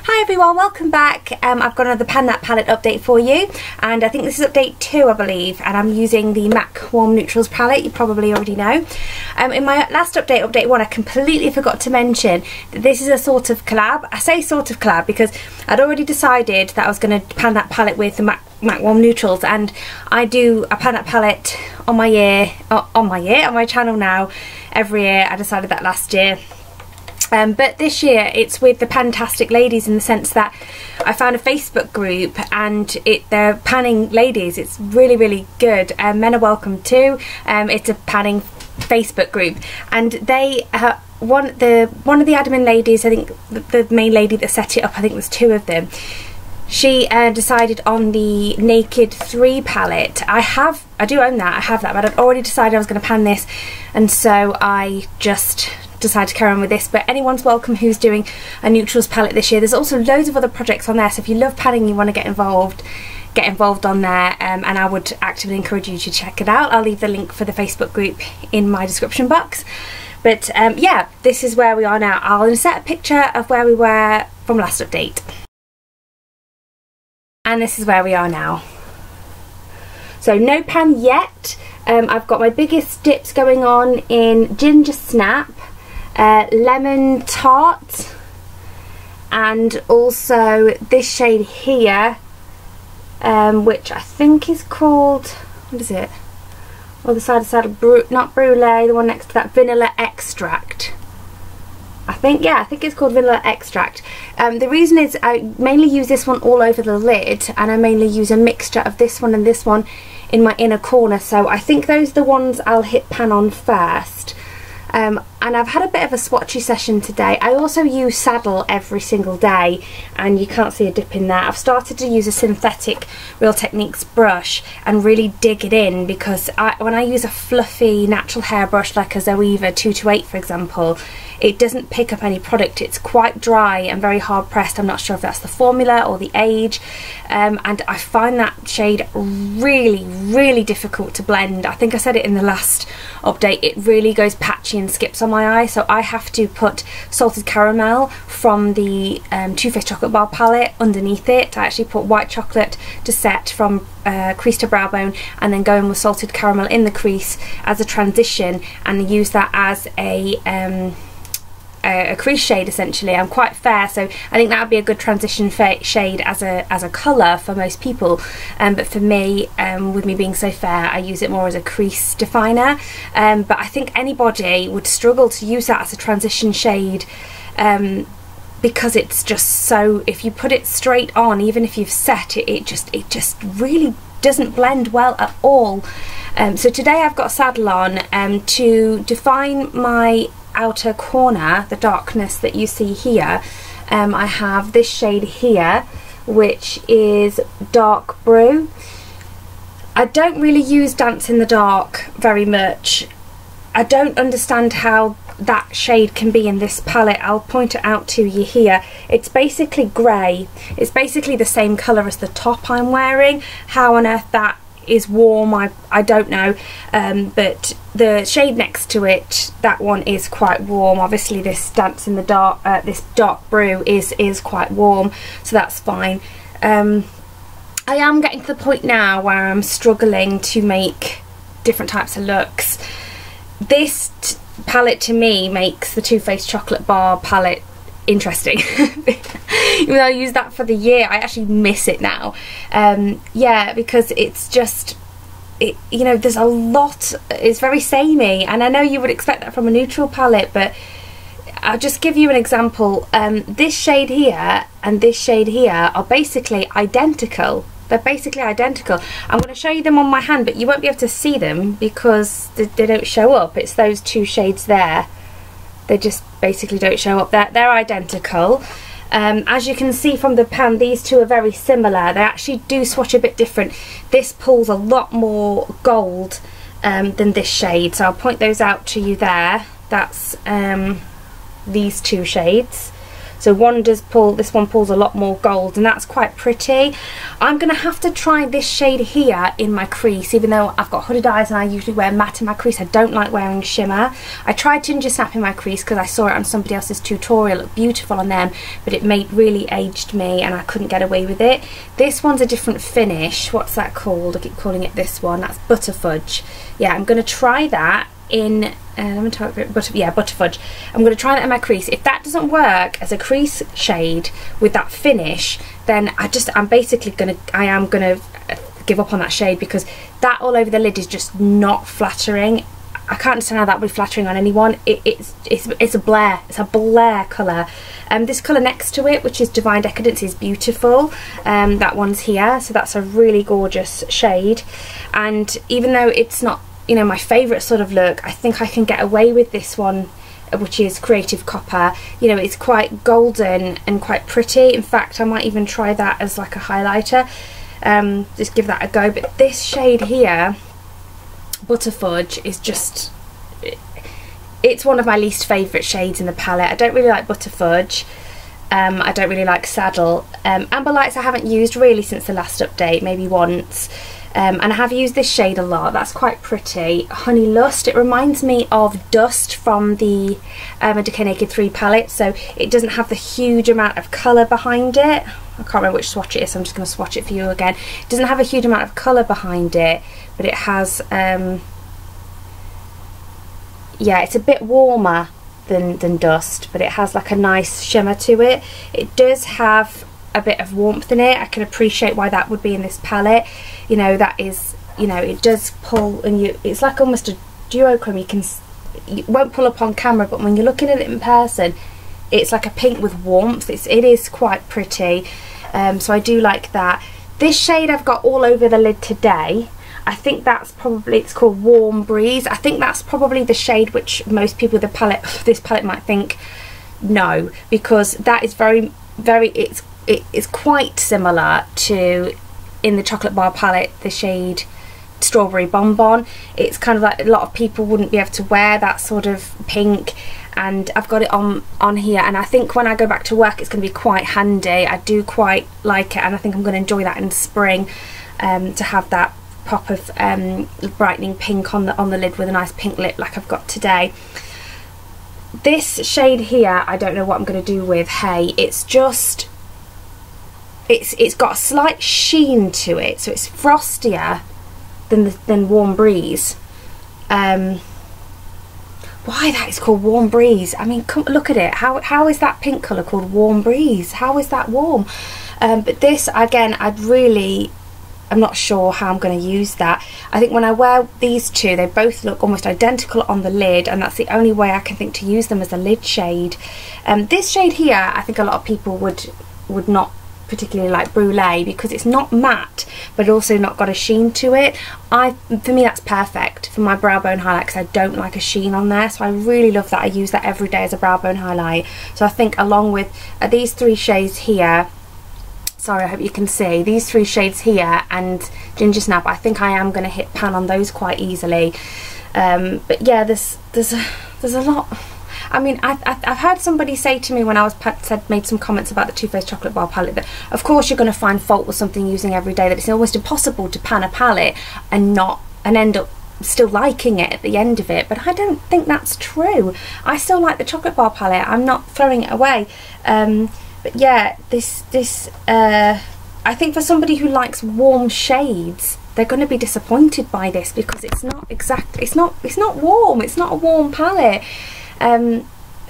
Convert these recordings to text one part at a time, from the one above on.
Hi everyone, welcome back. I've got another Pan That palette update for you, and I think this is update 2 I believe, and I'm using the MAC Warm Neutrals palette. You probably already know. In my last update, update 1, I completely forgot to mention that this is a sort of collab. I say sort of collab because I'd already decided that I was going to pan that palette with the MAC Warm Neutrals, and I do a Pan That palette on my channel now every year. I decided that last year. But this year it's with the Pantastic Ladies, in the sense that I found a Facebook group and they're panning ladies. It's really good. Men are welcome too. It's a panning Facebook group, and they one of the admin ladies, I think the main lady that set it up, I think there's 2 of them. She decided on the Naked 3 palette. I do own that, I have that, but I'd already decided I was going to pan this, and so I just decided to carry on with this. But anyone's welcome who's doing a neutrals palette this year. There's also loads of other projects on there, so if you love panning, you want to get involved on there, and I would actively encourage you to check it out. I'll leave the link for the Facebook group in my description box. But yeah, this is where we are now. I'll insert a picture of where we were from last update, and this is where we are now. So no pan yet. I've got my biggest dips going on in Ginger Snap, Lemon Tart, and also this shade here, which I think is called, what is it? Other side of saddle, not brulee, the one next to that, Vanilla Extract. I think it's called Vanilla Extract. The reason is I mainly use this one all over the lid, and I mainly use a mixture of this one and this one in my inner corner, so I think those are the ones I'll hit pan on first. And I've had a bit of a swatchy session today. I also use Saddle every single day, and you can't see a dip in that. I've started to use a synthetic Real Techniques brush and really dig it in, because when I use a fluffy natural hair brush like a Zoeva 228 for example, it doesn't pick up any product. It's quite dry and very hard pressed. I'm not sure if that's the formula or the age, and I find that shade really difficult to blend. I think I said it in the last update, it really goes patchy and skips on my eye, so I have to put Salted Caramel from the Too Faced Chocolate Bar palette underneath it. I actually put White Chocolate to set from crease to brow bone, and then go in with Salted Caramel in the crease as a transition, and use that as a crease shade essentially. I'm quite fair, so I think that would be a good transition shade as a colour for most people, but for me, with me being so fair, I use it more as a crease definer, but I think anybody would struggle to use that as a transition shade, because it's just so, if you put it straight on, even if you've set it, it just really doesn't blend well at all. So today I've got Saddle on to define my outer corner, the darkness that you see here. I have this shade here, which is Dark Brew. I don't really use Dance in the Dark very much. I don't understand how that shade can be in this palette. I'll point it out to you here. It's basically grey. It's basically the same colour as the top I'm wearing. How on earth that is warm, I don't know, but the shade next to it, that one is quite warm. Obviously this Dance in the Dark, this Dark Brew is quite warm, so that's fine. I am getting to the point now where I'm struggling to make different types of looks. This palette to me makes the Too Faced Chocolate Bar palette interesting. Even though I use that for the year, I actually miss it now. Yeah, because it's just, you know, there's a lot, it's very samey, and I know you would expect that from a neutral palette, but I'll just give you an example. This shade here and this shade here are basically identical. They're basically identical. I'm going to show you them on my hand, but you won't be able to see them because they don't show up. It's those 2 shades there. They just basically don't show up. They're identical. As you can see from the pan, these 2 are very similar. They actually do swatch a bit different. This pulls a lot more gold than this shade, so I'll point those out to you there. That's these 2 shades. So this one pulls a lot more gold, and that's quite pretty. I'm going to have to try this shade here in my crease, even though I've got hooded eyes and I usually wear matte in my crease. I don't like wearing shimmer. I tried Ginger Snap in my crease because I saw it on somebody else's tutorial. It looked beautiful on them, but it really aged me and I couldn't get away with it. This one's a different finish. What's that called? I keep calling it this one. That's Butterfudge. Yeah, I'm going to try that in Butterfudge. I'm going to try that in my crease. If that doesn't work as a crease shade with that finish, then I am going to give up on that shade, because that all over the lid is just not flattering. I can't understand how that would be flattering on anyone. It's a Blair. It's a Blair colour. This colour next to it, which is Divine Decadence, is beautiful. That one's here, so that's a really gorgeous shade. And even though it's not, you know, my favourite sort of look, I think I can get away with this one, which is Creative Copper. You know, it's quite golden and quite pretty. In fact, I might even try that as like a highlighter. Just give that a go. But this shade here, Butterfudge, is just, it's one of my least favourite shades in the palette. I don't really like Butterfudge. I don't really like Saddle. Amber Lights I haven't used really since the last update, maybe once. And I have used this shade a lot. That's quite pretty. Honey Lust, it reminds me of Dust from the A Decay Naked 3 palette, so it doesn't have the huge amount of colour behind it. I can't remember which swatch it is, so I'm just going to swatch it for you again. It doesn't have a huge amount of colour behind it, but it has, yeah, it's a bit warmer than Dust, but it has like a nice shimmer to it. It does have a bit of warmth in it. I can appreciate why that would be in this palette. You know, that is, you know, it does pull, and it's like almost a duochrome. It won't pull up on camera, but when you're looking at it in person, it's like a pink with warmth. It is quite pretty. So I do like that. This shade I've got all over the lid today. I think that's probably, it's called Warm Breeze. I think that's probably the shade which most people with this palette might think no, because that is very, it's quite similar to, in the Chocolate Bar palette, the shade Strawberry Bonbon. It's kind of like a lot of people wouldn't be able to wear that sort of pink, and I've got it on here, and I think when I go back to work it's going to be quite handy. I do quite like it, and I think I'm going to enjoy that in spring, to have that pop of brightening pink on the lid with a nice pink lip like I've got today. This shade here, I don't know what I'm going to do with. Hey, it's just, it's got a slight sheen to it, so it's frostier than Warm Breeze. Why that is called Warm Breeze? I mean, come look at it. How is that pink colour called Warm Breeze? How is that warm? But this, again, I'm not sure how I'm going to use that. I think when I wear these two, they both look almost identical on the lid, and that's the only way I can think to use them as a lid shade. This shade here, I think a lot of people would not particularly like Brulee, because it's not matte but also not got a sheen to it. For me that's perfect for my brow bone highlight, because I don't like a sheen on there, so I really love that. I use that every day as a brow bone highlight. So I think along with these three shades here, sorry, I hope you can see, these three shades here and Ginger Snap, I think I am going to hit pan on those quite easily. But yeah, there's a lot. I mean, I've heard somebody say to me when I made some comments about the Too Faced Chocolate Bar palette, that of course you're going to find fault with something using every day, that it's almost impossible to pan a palette and end up still liking it at the end of it. But I don't think that's true. I still like the Chocolate Bar palette. I'm not throwing it away. But yeah, I think for somebody who likes warm shades, they're going to be disappointed by this, because it's not warm. It's not a warm palette.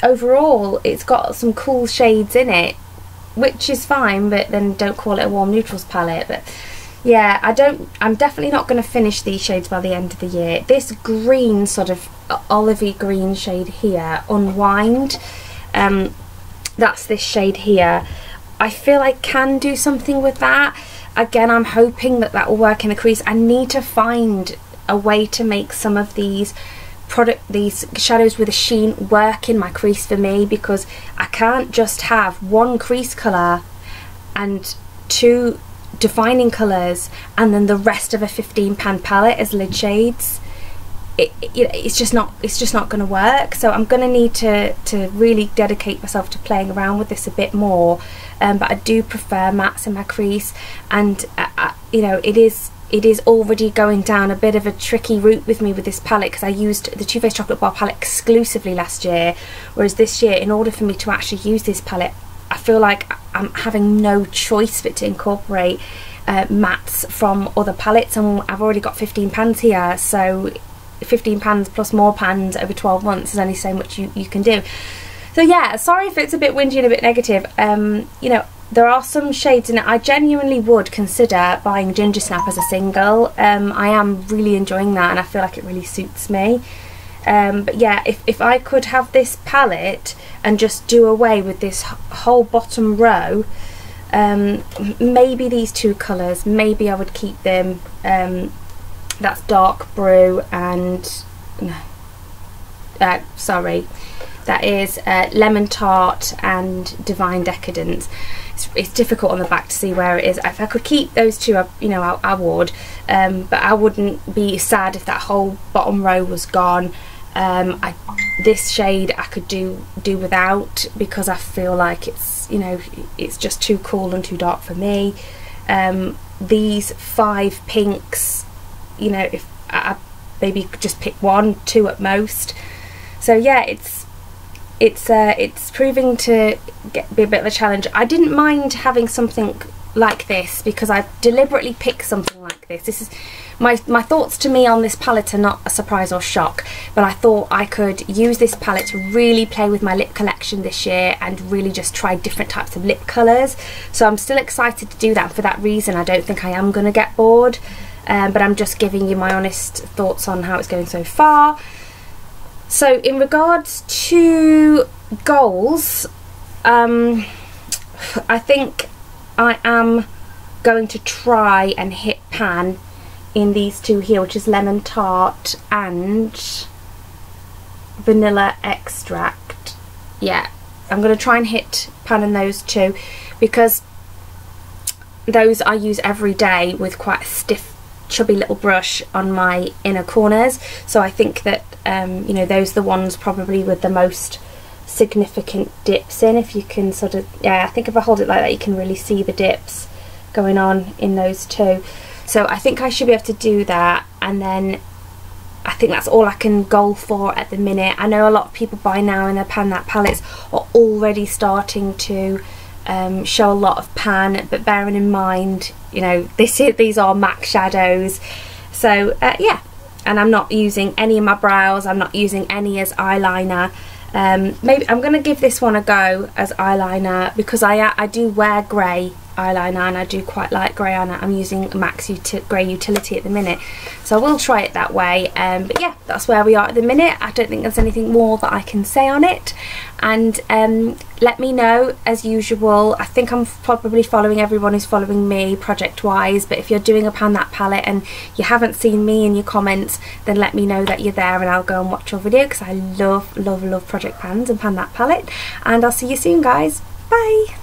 Overall it's got some cool shades in it, which is fine, but then don't call it a warm neutrals palette. But yeah, I'm definitely not going to finish these shades by the end of the year. This green, sort of olivey green shade here, Unwind, that's this shade here. I feel I can do something with that. Again, I'm hoping that will work in the crease. I need to find a way to make some of these shadows with a sheen work in my crease for me, because I can't just have one crease colour and two defining colours and then the rest of a 15 pan palette as lid shades. it's just not going to work. So I'm going to need to really dedicate myself to playing around with this a bit more. But I do prefer mattes in my crease, and you know, it is already going down a bit of a tricky route with me with this palette, because I used the Too Faced Chocolate Bar palette exclusively last year, whereas this year, in order for me to actually use this palette, I feel like I'm having no choice but to incorporate mattes from other palettes, and I've already got 15 pans here, so 15 pans plus more pans over 12 months is only so much you can do. So yeah, sorry if it's a bit windy and a bit negative. You know, there are some shades in it. I genuinely would consider buying Ginger Snap as a single. I am really enjoying that, and I feel like it really suits me. But yeah, if I could have this palette and just do away with this whole bottom row, maybe these two colours, maybe I would keep them. That's Dark Brew and sorry, that is Lemon Tart and Divine Decadence. It's difficult on the back to see where it is. If I could keep those two, you know, I would, but I wouldn't be sad if that whole bottom row was gone. This shade I could do without, because I feel like it's, you know, it's just too cool and too dark for me. These 5 pinks, you know, if I maybe just pick 1, 2 at most. So yeah, it's proving to be a bit of a challenge. I didn't mind having something like this because I've deliberately picked something like this. This is my thoughts to me on this palette are not a surprise or shock, but I thought I could use this palette to really play with my lip collection this year and really just try different types of lip colours. So I'm still excited to do that. For that reason, I don't think I am going to get bored, but I'm just giving you my honest thoughts on how it's going so far. So in regards to goals, I think I am going to try and hit pan in these two here, which is Lemon Tart and Vanilla Extract. Yeah, I'm going to try and hit pan in those two, because those I use every day with quite a stiff chubby little brush on my inner corners. So I think that you know, those are the ones probably with the most significant dips in. If you can sort of, yeah, I think if I hold it like that, you can really see the dips going on in those two. So I think I should be able to do that, and then I think that's all I can goal for at the minute. I know a lot of people by now in their Pan That palettes are already starting to show a lot of pan, but bearing in mind, you know, these are MAC shadows. So yeah, and I'm not using any in my brows, I'm not using any as eyeliner. Maybe I'm going to give this one a go as eyeliner, because I do wear grey eyeliner and I do quite like grey eyeliner. I'm using MAC's Grey Utility at the minute, so I will try it that way. But yeah, that's where we are at the minute. I don't think there's anything more that I can say on it, and let me know as usual. I think I'm probably following everyone who's following me project wise, but if you're doing a Pan That palette and you haven't seen me in your comments, then let me know that you're there and I'll go and watch your video, because I love project pans and Pan That palette. And I'll see you soon, guys. Bye.